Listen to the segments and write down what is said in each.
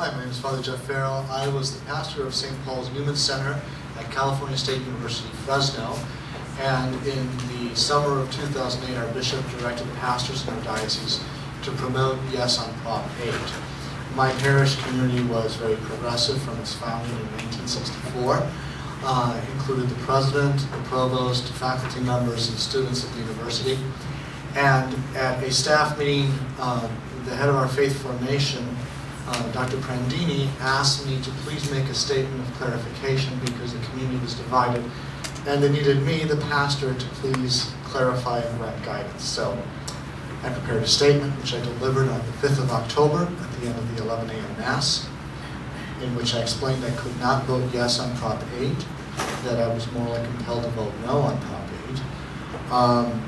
Hi, my name is Father Geoff Farrow. I was the pastor of St. Paul's Newman Center at California State University, Fresno. And in the summer of 2008, our bishop directed the pastors in our diocese to promote Yes on Prop 8. My parish community was very progressive from its founding in 1964. Included the president, the provost, faculty members, and students at the university. And at a staff meeting, the head of our faith formation, Dr. Prandini, asked me to please make a statement of clarification because the community was divided, and they needed me, the pastor, to please clarify and grant guidance. So I prepared a statement which I delivered on the 5th of October at the end of the 11 a.m. Mass, in which I explained I could not vote yes on Prop 8, that I was more like compelled to vote no on Prop 8.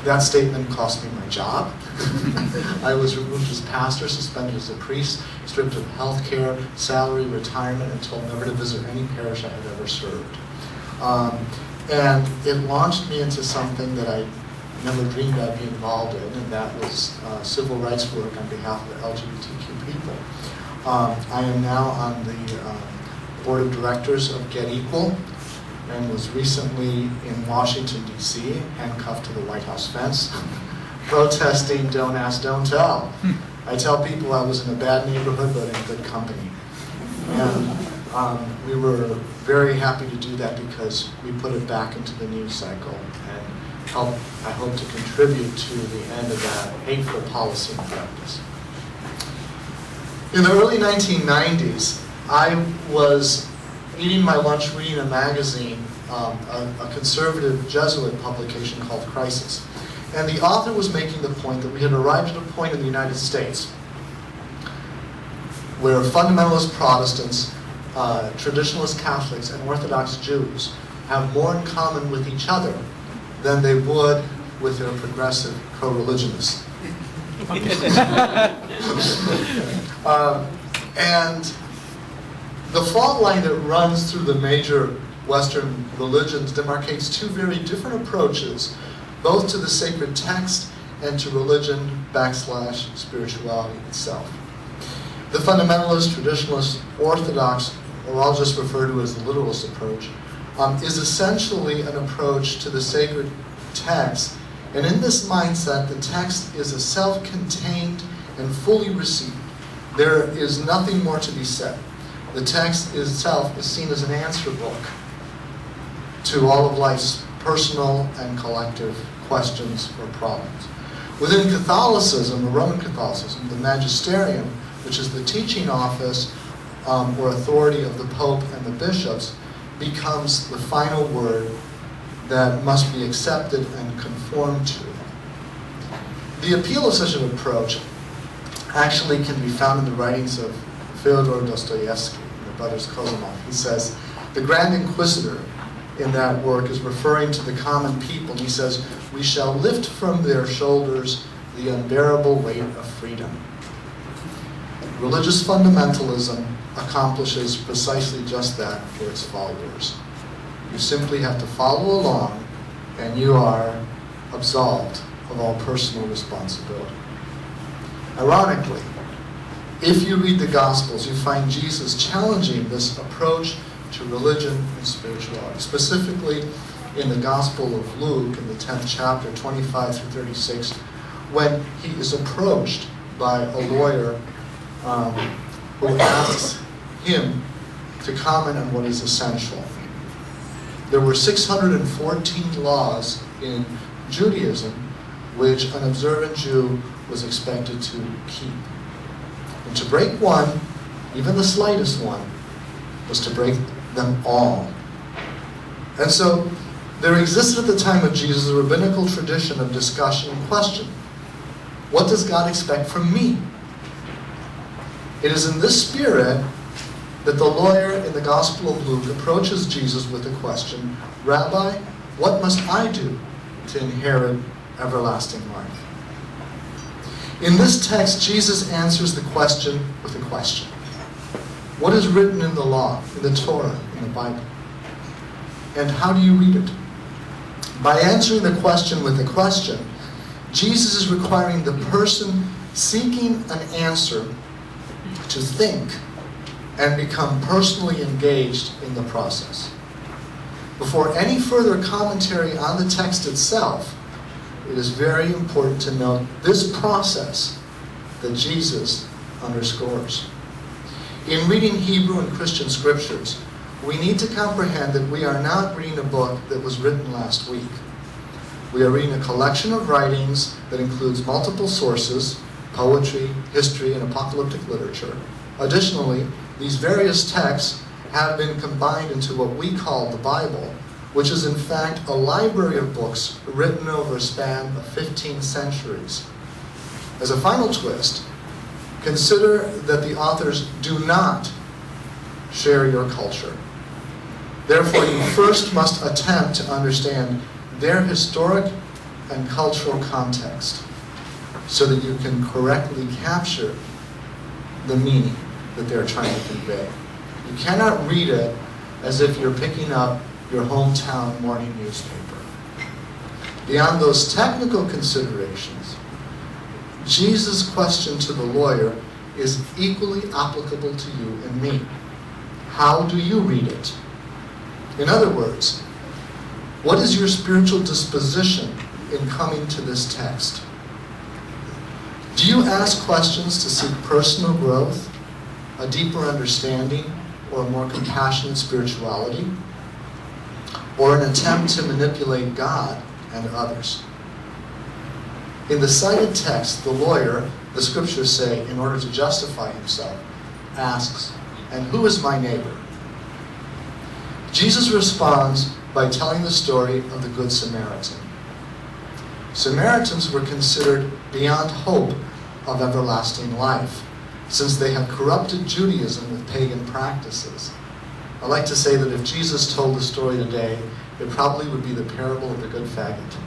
That statement cost me my job. I was removed as pastor, suspended as a priest, stripped of health care, salary, retirement, and told never to visit any parish I had ever served. And it launched me into something that I never dreamed I'd be involved in, and that was civil rights work on behalf of the LGBTQ people. I am now on the board of directors of Get Equal, and was recently in Washington, D.C., handcuffed to the White House fence, protesting Don't Ask, Don't Tell. I tell people I was in a bad neighborhood, but in good company. And we were very happy to do that because we put it back into the news cycle and I hope to contribute to the end of that hateful policy and practice. In the early 1990s, I was eating my lunch reading a magazine, a conservative Jesuit publication called Crisis. And the author was making the point that we had arrived at a point in the United States where fundamentalist Protestants, traditionalist Catholics, and Orthodox Jews have more in common with each other than they would with their progressive co-religionists. And the fault line that runs through the major Western religions demarcates two very different approaches, both to the sacred text and to religion / spirituality itself. The fundamentalist, traditionalist, Orthodox, or I'll just refer to as the literalist approach, is essentially an approach to the sacred text. And in this mindset, the text is a self-contained and fully received. There is nothing more to be said. The text itself is seen as an answer book to all of life's personal and collective questions or problems. Within Catholicism, or Roman Catholicism, the magisterium, which is the teaching office or authority of the Pope and the bishops, becomes the final word that must be accepted and conformed to. The appeal of such an approach actually can be found in the writings of Fyodor Dostoevsky and the brothers Karamazov. He says, the Grand Inquisitor in that work is referring to the common people. He says, we shall lift from their shoulders the unbearable weight of freedom. Religious fundamentalism accomplishes precisely just that for its followers. You simply have to follow along and you are absolved of all personal responsibility. Ironically, if you read the Gospels, you find Jesus challenging this approach to religion and spirituality. Specifically, in the Gospel of Luke, in the 10th chapter, 25 through 36, when he is approached by a lawyer who asks him to comment on what is essential. There were 614 laws in Judaism which an observant Jew was expected to keep. And to break one, even the slightest one, was to break them all. And so there existed at the time of Jesus a rabbinical tradition of discussion and question. What does God expect from me? It is in this spirit that the lawyer in the Gospel of Luke approaches Jesus with the question, Rabbi, what must I do to inherit everlasting life? In this text, Jesus answers the question with a question. What is written in the law, in the Torah, in the Bible? And how do you read it? By answering the question with a question, Jesus is requiring the person seeking an answer to think and become personally engaged in the process. Before any further commentary on the text itself, it is very important to note this process that Jesus underscores. In reading Hebrew and Christian scriptures, we need to comprehend that we are not reading a book that was written last week. We are reading a collection of writings that includes multiple sources, poetry, history, and apocalyptic literature. Additionally, these various texts have been combined into what we call the Bible, which is in fact a library of books written over a span of 15 centuries. As a final twist, consider that the authors do not share your culture. Therefore, you first must attempt to understand their historic and cultural context so that you can correctly capture the meaning that they're trying to convey. You cannot read it as if you're picking up your hometown morning newspaper. Beyond those technical considerations, Jesus' question to the lawyer is equally applicable to you and me. How do you read it? In other words, what is your spiritual disposition in coming to this text? Do you ask questions to seek personal growth, a deeper understanding, or a more compassionate spirituality? Or an attempt to manipulate God and others? In the cited text, the lawyer, the scriptures say, in order to justify himself, asks, "And who is my neighbor?" Jesus responds by telling the story of the Good Samaritan. Samaritans were considered beyond hope of everlasting life, since they had corrupted Judaism with pagan practices. I like to say that if Jesus told the story today, it probably would be the parable of the good faggot.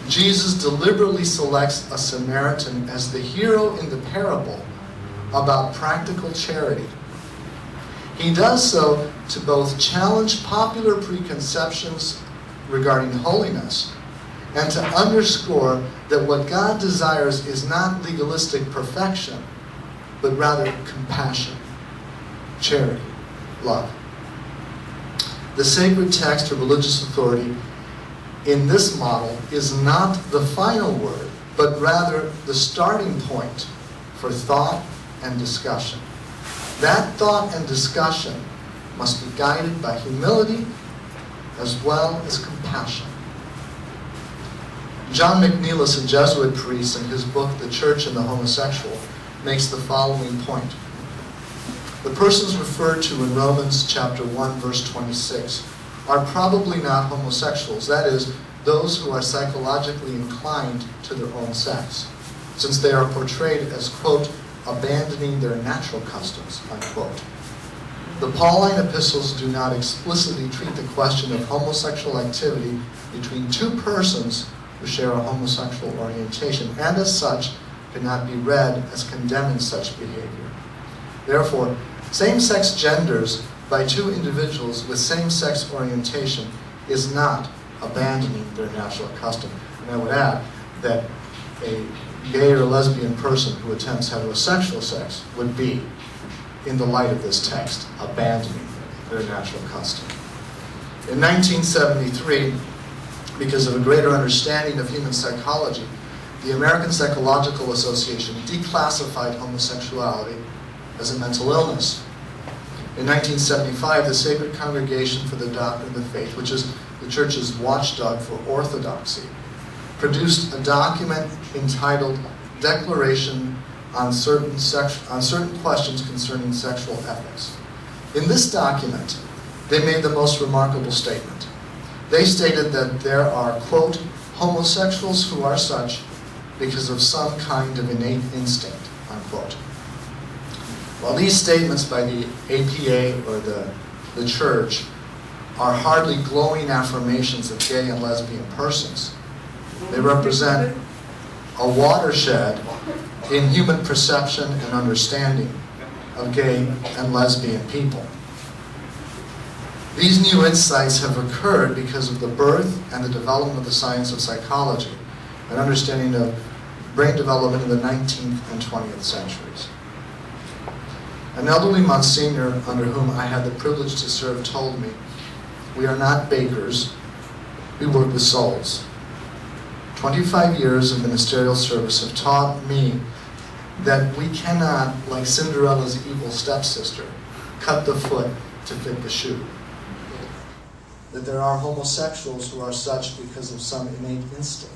Jesus deliberately selects a Samaritan as the hero in the parable about practical charity. He does so to both challenge popular preconceptions regarding holiness and to underscore that what God desires is not legalistic perfection, but rather compassion, charity, love. The sacred text or religious authority in this model is not the final word, but rather the starting point for thought and discussion. That thought and discussion must be guided by humility as well as compassion. John McNeilis, a Jesuit priest, in his book, The Church and the Homosexual, makes the following point. The persons referred to in Romans chapter 1, verse 26 are probably not homosexuals, that is, those who are psychologically inclined to their own sex, since they are portrayed as, quote, abandoning their natural customs, unquote. The Pauline epistles do not explicitly treat the question of homosexual activity between two persons who share a homosexual orientation, and as such, cannot be read as condemning such behavior. Therefore, same-sex genders by two individuals with same-sex orientation is not abandoning their natural custom. And I would add that a gay or lesbian person who attempts heterosexual sex would be, in the light of this text, abandoning their natural custom. In 1973, because of a greater understanding of human psychology, the American Psychological Association declassified homosexuality as a mental illness. In 1975, the Sacred Congregation for the Doctrine of the Faith, which is the Church's watchdog for orthodoxy, produced a document entitled Declaration on certain questions concerning sexual ethics. In this document, they made the most remarkable statement. They stated that there are, quote, homosexuals who are such because of some kind of innate instinct, unquote. While these statements by the APA or the Church are hardly glowing affirmations of gay and lesbian persons, they represent a watershed in human perception and understanding of gay and lesbian people. These new insights have occurred because of the birth and the development of the science of psychology, an understanding of brain development in the 19th and 20th centuries. An elderly Monsignor under whom I had the privilege to serve told me, "We are not bakers, we work with souls." 25 years of ministerial service have taught me that we cannot, like Cinderella's evil stepsister, cut the foot to fit the shoe. That there are homosexuals who are such because of some innate instinct,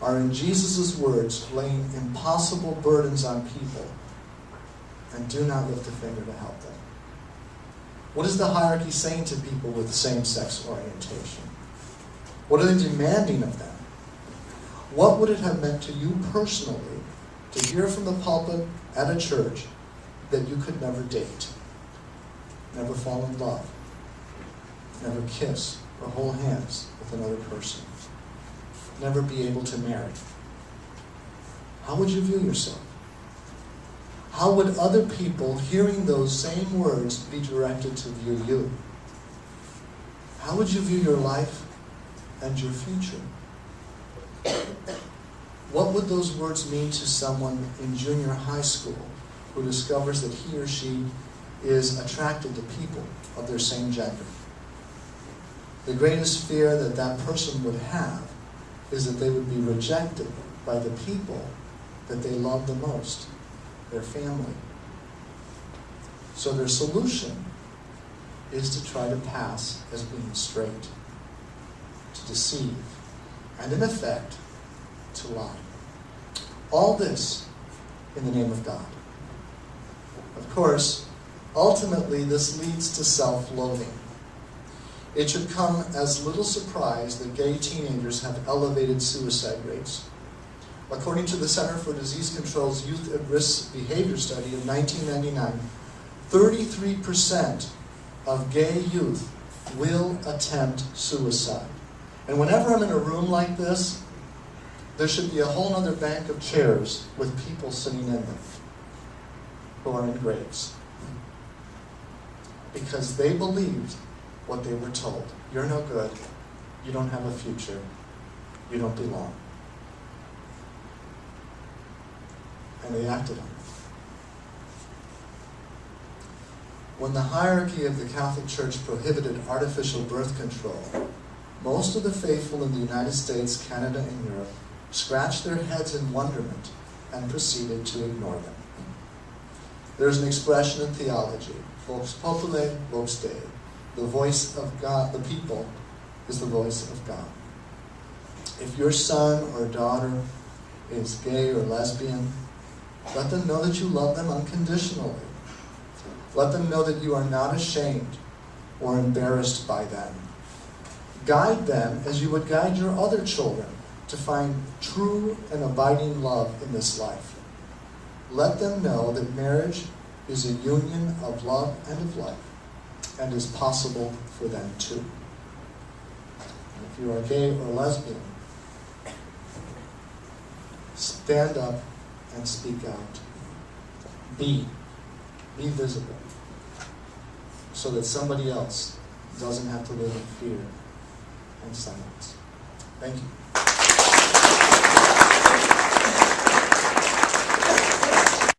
are in Jesus' words laying impossible burdens on people, and do not lift a finger to help them. What is the hierarchy saying to people with same-sex orientation? What are they demanding of them? What would it have meant to you personally to hear from the pulpit at a church that you could never date, never fall in love, never kiss or hold hands with another person, never be able to marry? How would you view yourself? How would other people hearing those same words be directed to view you? How would you view your life and your future? What would those words mean to someone in junior high school who discovers that he or she is attracted to people of their same gender? The greatest fear that that person would have is that they would be rejected by the people that they love the most, their family. So their solution is to try to pass as being straight, to deceive, and in effect, to lie. All this in the name of God. Of course, ultimately this leads to self-loathing. It should come as little surprise that gay teenagers have elevated suicide rates. According to the Center for Disease Control's Youth at Risk Behavior Study of 1999, 33% of gay youth will attempt suicide. And whenever I'm in a room like this, there should be a whole other bank of chairs with people sitting in them who are in graves. Because they believed what they were told. You're no good. You don't have a future. You don't belong. And they acted on it. When the hierarchy of the Catholic Church prohibited artificial birth control, most of the faithful in the United States, Canada, and Europe scratched their heads in wonderment and proceeded to ignore them. There's an expression in theology, vox populi, vox Dei. The voice of God, the people, is the voice of God. If your son or daughter is gay or lesbian, let them know that you love them unconditionally. Let them know that you are not ashamed or embarrassed by them. Guide them as you would guide your other children to find true and abiding love in this life. Let them know that marriage is a union of love and of life, and is possible for them too. And if you are gay or lesbian, stand up and speak out. Be visible, so that somebody else doesn't have to live in fear and silence. Thank you.